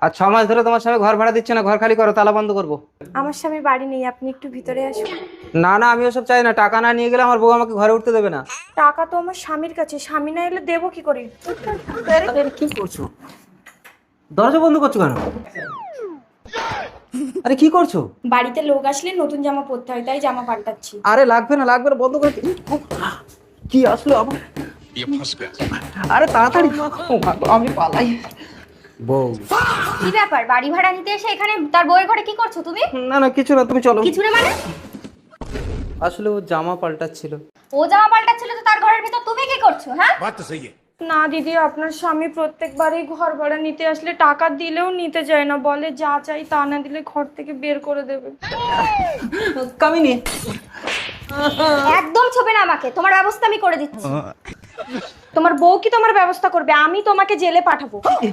আর 6 মাস ধরে তোমার স্বামী ঘর ভাড়া দিচ্ছে না, ঘর খালি করো, তালা বন্ধ করবো। আমার স্বামী বাড়ি নেই, আপনি একটু ভিতরে আসুন। না না, আমি ওসব চাই না, টাকা না নিয়ে গেলে আমার বউ আমাকে ঘরে উঠতে দেবে না। টাকা তো আমার স্বামীর কাছে, স্বামী না এলে দেবো কি করে? আরে কি করছো? দরজা বন্ধ করছো কেন? আরে কি করছো? বাড়িতে লোক আসলে নতুন জামা পরতে হয়, তাই জামা পাল্টাচ্ছি। আরে লাগবে না লাগবে না, বন্ধ করে কি আসলো আবার? আরে তাড়াতাড়ি, ও মা গো, আমি পালাই। বউ, কি ব্যাপার, বাড়ি ভাড়া নিতে এসে এখানে তার বউয়ের ঘরে কি করছো তুমি? না না কিছু না, তুমি চলো। কিছু না মানে? আসলে ও জামা পাল্টাচ্ছিল। ও জামা পাল্টাচ্ছিল তো তার ঘরের ভিতর তুমি কি করছো? হ্যাঁ, না দিদি, আপনার স্বামী প্রত্যেকবারই ঘর ভাড়া নিতে আসলে টাকা দিলেও নিতে যায় না, বলে যা চাই তা না দিলে ঘর থেকে বের করে দেবে। কামিনী, একদম ছবে না আমাকে, তোমার ব্যবস্থা আমি করে দিচ্ছি। তোমার বউ কি তোমার ব্যবস্থা করবে? আমি তোমাকে জেলে পাঠাবো।